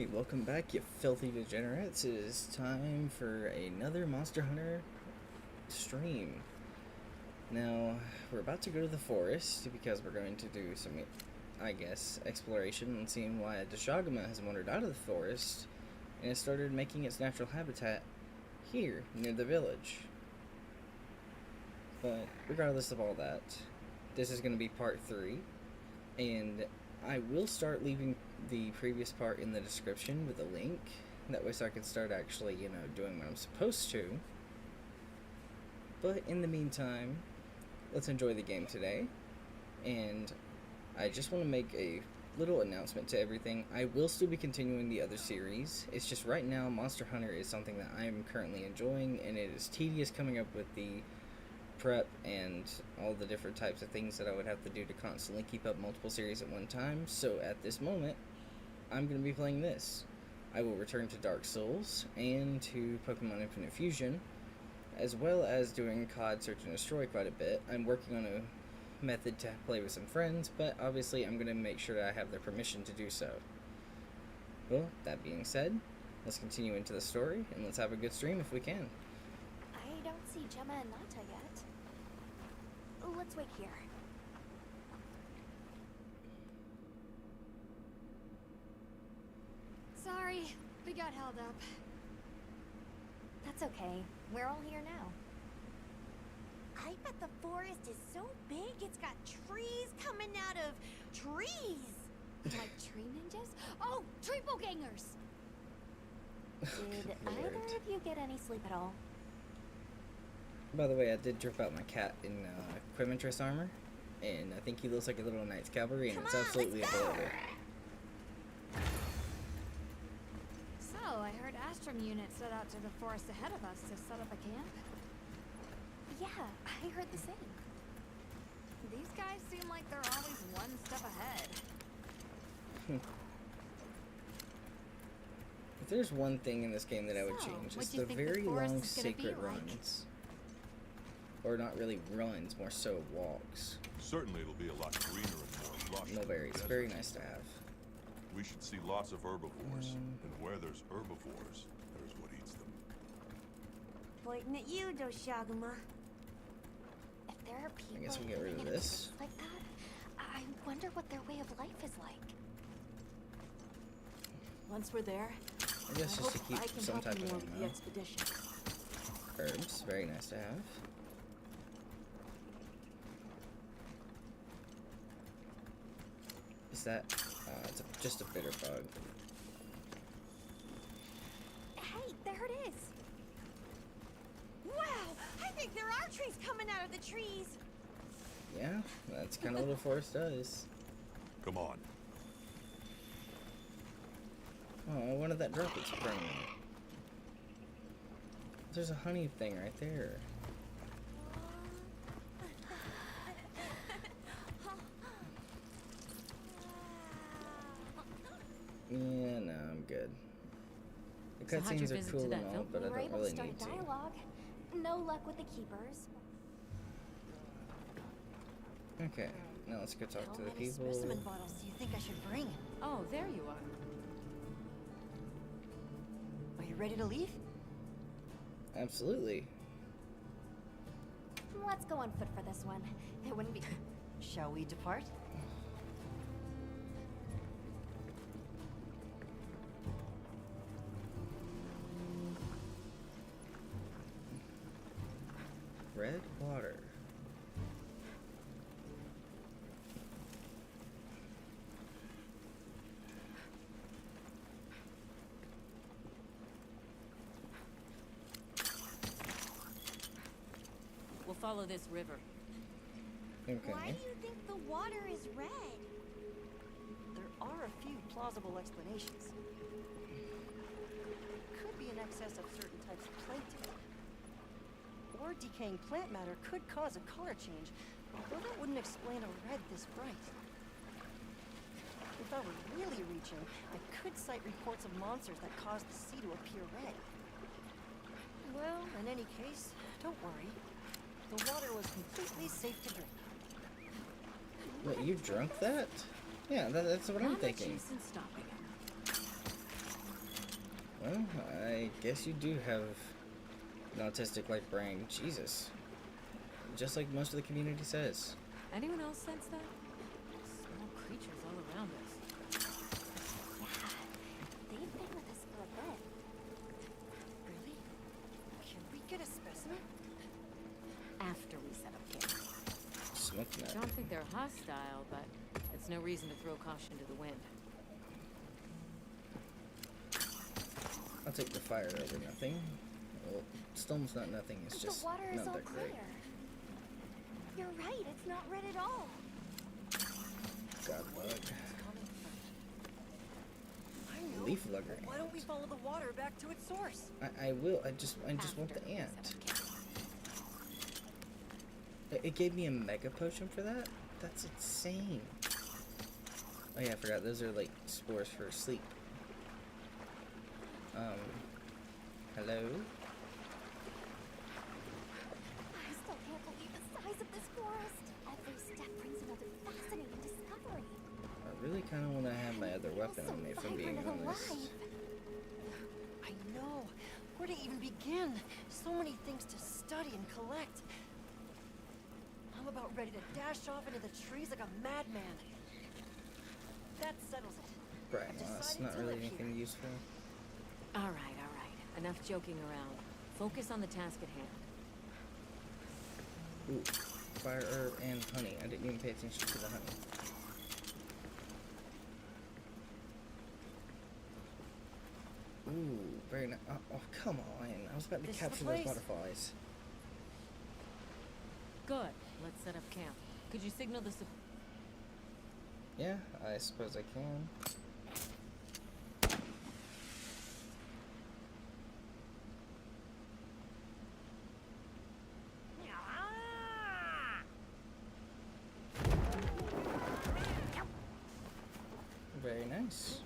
Alright, welcome back, you filthy degenerates. It is time for another Monster Hunter stream. Now, we're about to go to the forest because we're going to do some, I guess, exploration and seeing why Dashaguma has wandered out of the forest and has started making its natural habitat here, near the village. But regardless of all that, this is going to be part 3, and I will start leaving the previous part in the description with a link. That way so I can start actually, doing what I'm supposed to. But in the meantime, let's enjoy the game today. And I just want to make a little announcement to everything. I will still be continuing the other series. It's just right now Monster Hunter is something that I am currently enjoying, and it is tedious coming up with the prep and all the different types of things that I would have to do to constantly keep up multiple series at one time. So at this moment, I'm going to be playing this. I will return to Dark Souls and to Pokemon Infinite Fusion, as well as doing COD Search and Destroy quite a bit. I'm working on a method to play with some friends, but obviously I'm going to make sure that I have their permission to do so. Well, that being said, let's continue into the story, and let's have a good stream if we can. I don't see Gemma and Nata yet. Let's wait here. Sorry, we got held up. That's okay. We're all here now. I bet the forest is so big it's got trees coming out of trees. Like tree ninjas? Oh, triple gangers! Did either of you get any sleep at all? By the way, I did drip out my cat in Equipmentress armor, and I think he looks like a little Knights Cavalry, and Come it's on, absolutely let's go. adorable. So, I heard Astrum unit set out to the forest ahead of us to set up a camp. Yeah, I heard the same. These guys seem like they're always one step ahead. If there's one thing in this game that I would So, change, what it's do you the think the very forest long is gonna be sacred like? runs. Or not really runs, more so walks. Certainly it'll be a lot greener and more lush. No than the berries, desert. very nice to have. We should see lots of herbivores. And where there's herbivores, there's what eats them. Pointing at you, Doshaguma. If there are people guess we get rid of living in a this. place like that, I wonder what their way of life is like. Once we're there, I guess just to hope keep I can some help type you of more with the ammo. expedition. Herbs, very nice to have. Is that, it's just a bitter bug. Hey, there it is! Wow, I think there are trees coming out of the trees. Yeah, that's kind of what a forest does. Come on. Oh, I wanted that droplet spring. There's a honey thing right there. Yeah, no, I'm good. The So how'd your cutscenes are visit cool to and that all, film? but I We were don't able really to start need a to. dialogue. No luck with the keepers. Okay, now let's go talk How to the many people. specimen bottles do you think I should bring? Oh, there you are. Are you ready to leave? Absolutely. Let's go on foot for this one. It wouldn't be... Shall we depart? Red water. We'll follow this river. Okay. Why do you think the water is red? There are a few plausible explanations. Could be an excess of certain types of plankton. Or decaying plant matter could cause a color change, although that wouldn't explain a red this bright. If I were really reaching, I could cite reports of monsters that cause the sea to appear red. Well, in any case, don't worry. The water was completely safe to drink. Wait, you drunk that? Yeah, that's what I'm Not much thinking. use in stopping him. Well, I guess you do have an autistic-like brain. Jesus. Just like most of the community says. Anyone else sense that? Small creatures all around us. Yeah, they've been with us for a bit. Really? Can we get a specimen? After we set up camp. Smoking I that. don't think they're hostile, but it's no reason to throw caution to the wind. I'll take the fire over nothing. Well, stone's not nothing, it's But just the water is not all that clear. great. You're right, it's not red at all. God bug. Common thread. I know. Leaf lugger Why don't we ant. follow the water back to its source? I will. I just want After the we set ant. up camp. It gave me a mega potion for that? That's insane. Oh yeah, I forgot. Those are like spores for sleep. Hello? I still can't believe the size of this forest. Every step brings another fascinating discovery. I really kind of want to have my other weapon So on me, if I'm being vibrant and honest. alive. I know. Where to even begin? So many things to study and collect. I'm about ready to dash off into the trees like a madman. That settles it. Right, well, that's Decided not to really live anything here. useful. All right. Enough joking around. Focus on the task at hand. Ooh, fire herb and honey. I didn't even pay attention to the honey. Ooh, very nice. Oh, come on. I was about to This is the capture those place. butterflies. Good. Let's set up camp. Could you signal the Yeah, I suppose I can. Very nice.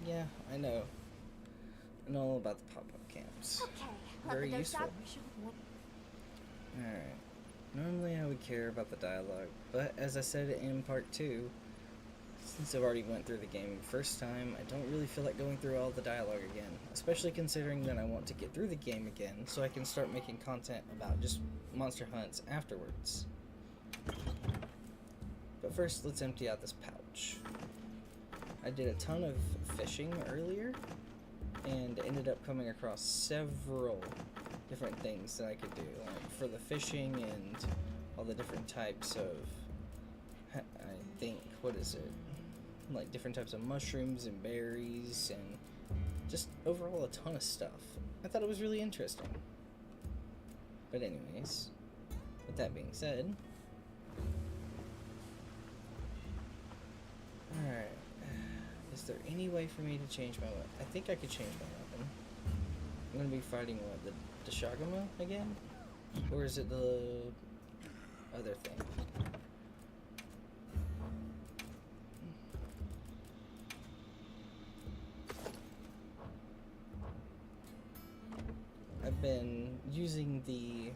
Yeah, I know. I know all about the pop-up camps. Okay, let Very the dose useful. out. Alright. Normally I would care about the dialogue, but as I said in part 2, since I've already went through the game first time, I don't really feel like going through all the dialogue again. Especially considering that I want to get through the game again, so I can start making content about just monster hunts afterwards. But first, let's empty out this pouch. I did a ton of fishing earlier, and ended up coming across several different things that I could do, like for the fishing and all the different types of, I think, what is it, like different types of mushrooms and berries and just overall a ton of stuff. I thought it was really interesting. But anyways, with that being said, alright, is there any way for me to change my weapon? I think I could change my weapon. I'm gonna be fighting what, the Deshagama again? Or is it the other thing? I've been using the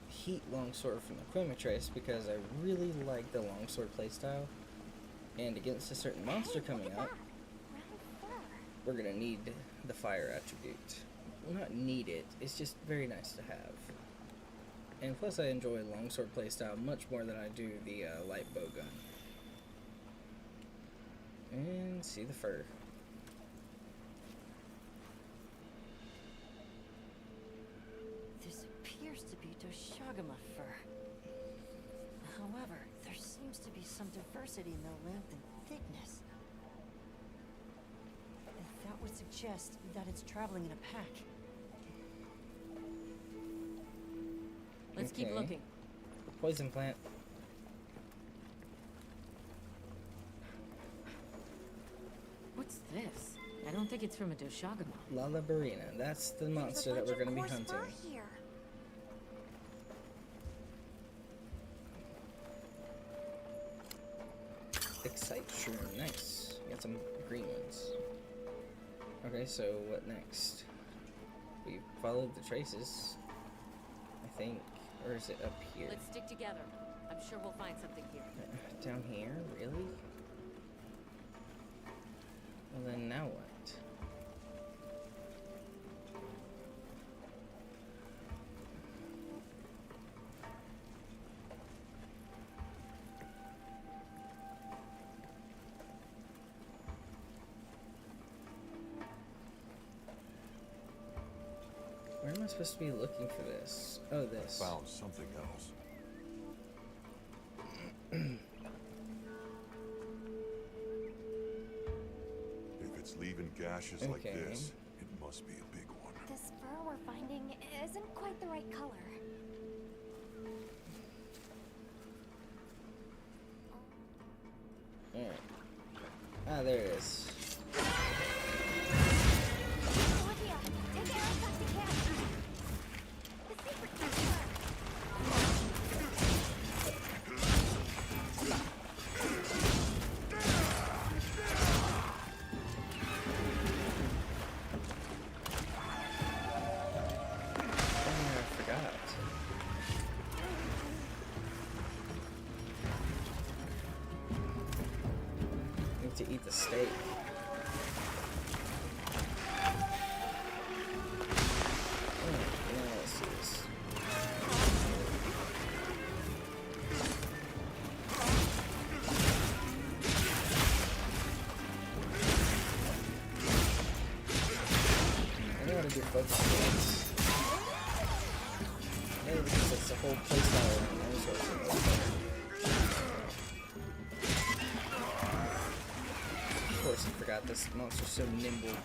Heat Longsword from Equimatrace because I really like the Longsword playstyle. And against a certain monster coming up, we're gonna need the fire attribute. Well, not need it, it's just very nice to have. And plus I enjoy longsword playstyle much more than I do the light bow gun. And see the fur. This appears to be Doshagama fur. However, there seems to be some diversity in their length and thickness. That would suggest that it's traveling in a pack. Let's keep Okay. looking. Poison plant. What's this? I don't think it's from a Doshagama. Lalabarina. That's the There's a monster that bunch we're of gonna be coarse hunting. fur here. Excite shroom. Nice. Got some green ones. Okay, so what next? We followed the traces, I think. Or is it up here? Let's stick together. I'm sure we'll find something here. Down here? Really? Well then, now what? Where am I supposed to be looking for this? Oh, this. Found something else. If it's leaving gashes like Okay. this, it must be a big one. This fur we're finding isn't quite the right color. Alright. Ah, there it is. Olivia, take Eric back to camp. The secret keeper. Oh, I forgot. Need to eat the steak. Alright, now let's do this. I know how to do focus points. Maybe because it's the whole playstyle around those sorts of things. Of course, I forgot this monster's so nimble.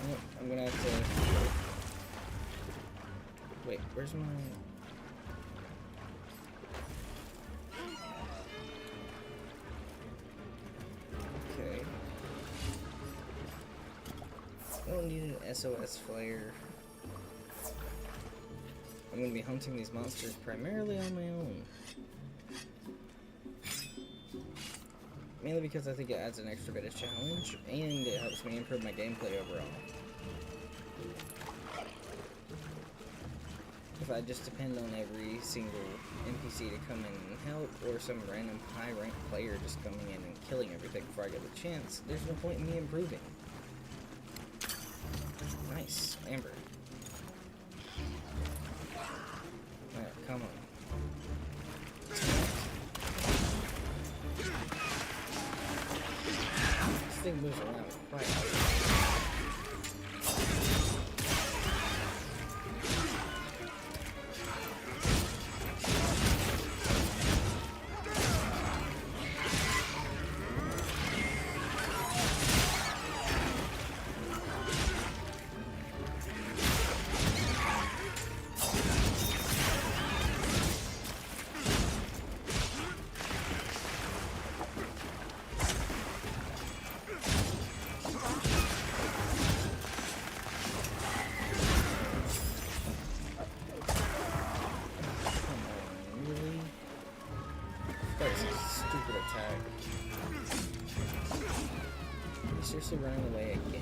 Oh, I'm gonna have to. Wait, where's my. Okay. I don't need an SOS flare. I'm gonna be hunting these monsters primarily on my own. Mainly because I think it adds an extra bit of challenge, and it helps me improve my gameplay overall. If I just depend on every single NPC to come in and help, or some random high-ranked player just coming in and killing everything before I get the chance, there's no point in me improving. Nice, Amber. Alright, come on. This thing moves around quite a lot. Seriously running away again?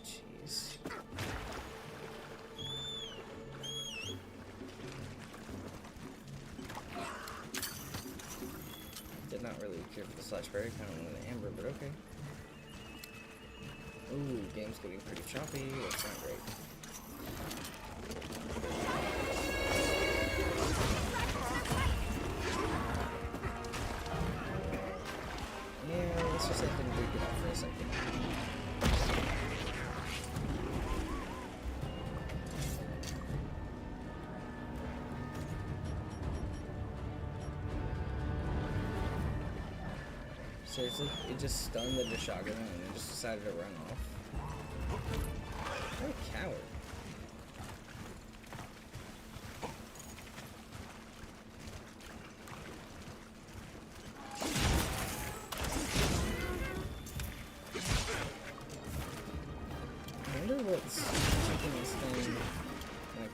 Jeez. Did not really care for the slash berry, kind of wanted the amber, but okay. Ooh, game's getting pretty choppy. That's not great. Yeah, let's just let them dig it out for a second. Seriously? It just stunned the Deshaga and it just decided to run off. What a coward.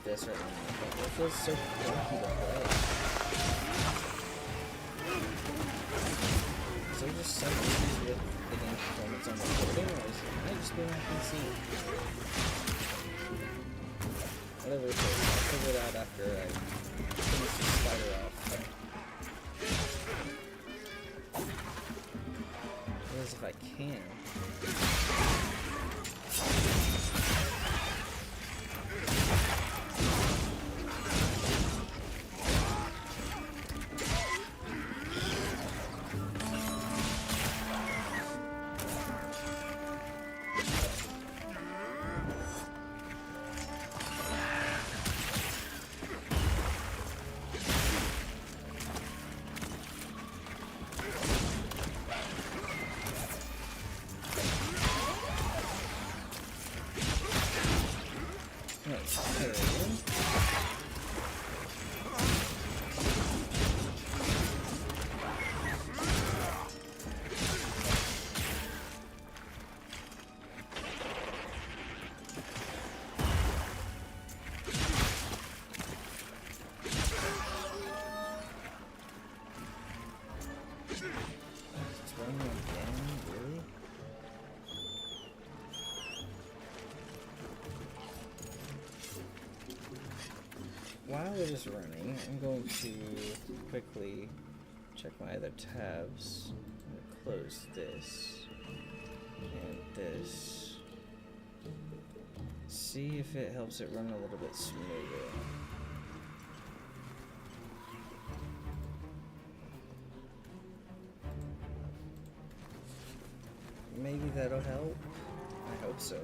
this right now. It feels so clunky to play. Is there just some issues with the game performance on the recording, or is it might just be my PC? Whatever it is, I'll figure it out after I finish the spider off. As if I can. While it is running, I'm going to quickly check my other tabs. I'm going to close this and this. See if it helps it run a little bit smoother. Maybe that'll help. I hope so.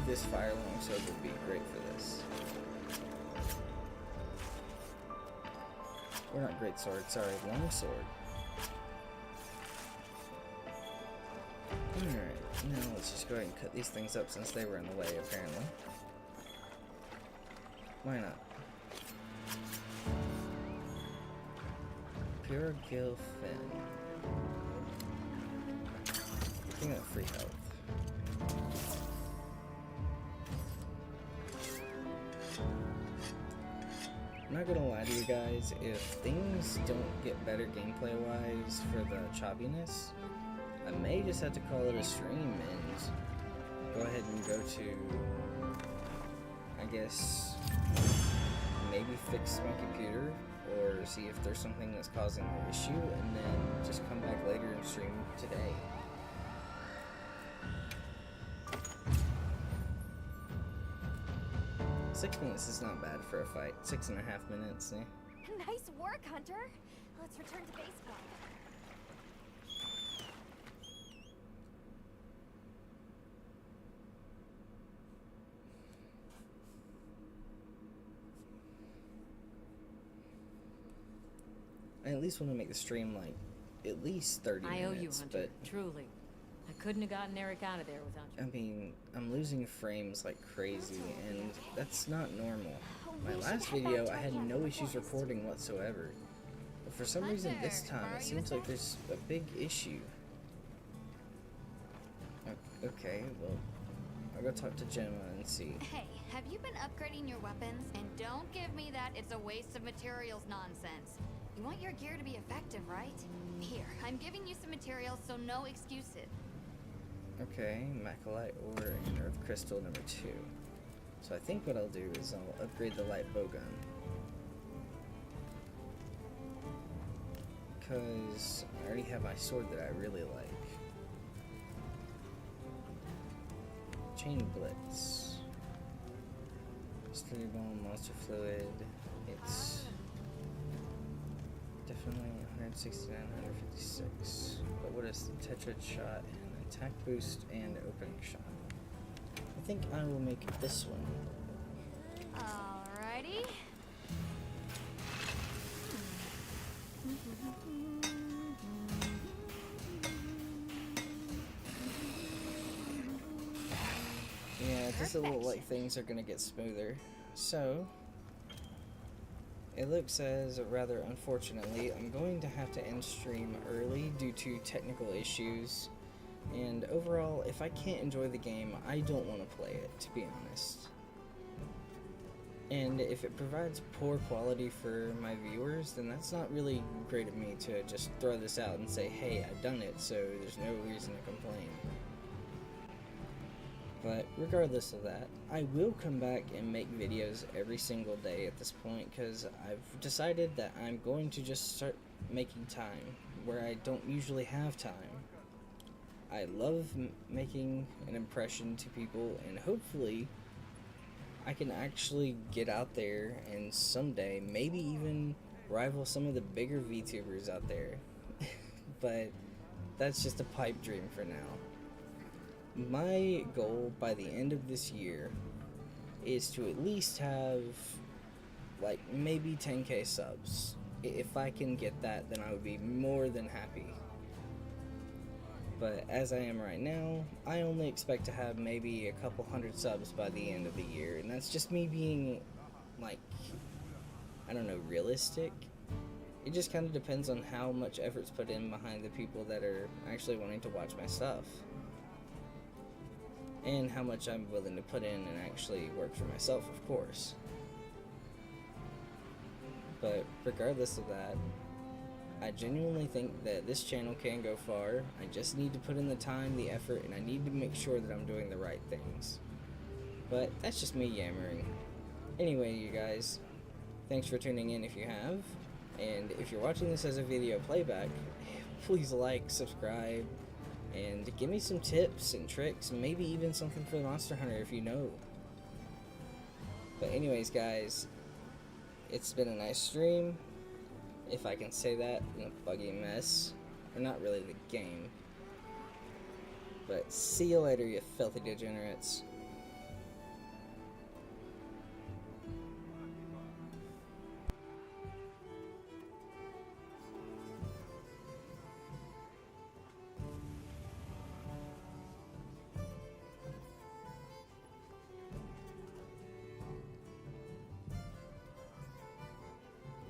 This fire longsword would be great for this. Or not great sword, sorry, longsword. Alright, now let's just go ahead and cut these things up since they were in the way, apparently. Why not? Pure Gil Fin. King of free health. I'm not gonna lie to you guys, if things don't get better gameplay wise for the choppiness, I may just have to call it a stream and go ahead and go to, I guess, maybe fix my computer or see if there's something that's causing the issue and then just come back later and stream today. Six minutes is not bad for a fight. 6.5 minutes, eh? Nice work, Hunter. Let's return to base camp. I at least want to make the stream like at least 30 I owe you, minutes, Hunter. but Truly. I couldn't have gotten Eric out of there without you. I mean, I'm losing frames like crazy, and that's not normal. My last video, I had no issues recording whatsoever. But for some reason this time, it seems like there's a big issue. Okay, well, I'll go talk to Gemma and see. Hey, have you been upgrading your weapons? And don't give me that it's a waste of materials nonsense. You want your gear to be effective, right? Here, I'm giving you some materials, so no excuses. Okay, Macalite ore and Earth Crystal number 2. So I think what I'll do is I'll upgrade the light bowgun. Because I already have my sword that I really like. Chain Blitz. Sturdy Bone, Monster Fluid. It's definitely 169, 156. But what is the Tetrad Shot and attack boost and opening shot? I think I will make this one. Alrighty. Yeah, it doesn't look like things are gonna get smoother. So, it looks as, rather unfortunately, I'm going to have to end stream early due to technical issues. And overall, if I can't enjoy the game, I don't want to play it, to be honest. And if it provides poor quality for my viewers, then that's not really great of me to just throw this out and say, hey, I've done it, so there's no reason to complain. But regardless of that, I will come back and make videos every single day at this point, because I've decided that I'm going to just start making time where I don't usually have time. I love making an impression to people, and hopefully I can actually get out there and someday maybe even rival some of the bigger VTubers out there. But that's just a pipe dream for now. My goal by the end of this year is to at least have like maybe 10k subs. If I can get that, then I would be more than happy. But as I am right now, I only expect to have maybe a couple hundred subs by the end of the year, and that's just me being like, I don't know, realistic. It just kind of depends on how much effort's put in behind the people that are actually wanting to watch my stuff. And how much I'm willing to put in and actually work for myself, of course. But regardless of that, I genuinely think that this channel can go far. I just need to put in the time, the effort, and I need to make sure that I'm doing the right things. But that's just me yammering. Anyway, you guys, thanks for tuning in if you have. And if you're watching this as a video playback, please like, subscribe, and give me some tips and tricks, maybe even something for Monster Hunter if you know. But anyways, guys, it's been a nice stream, if I can say that, in a buggy mess. Or not really the game. But see you later, you filthy degenerates.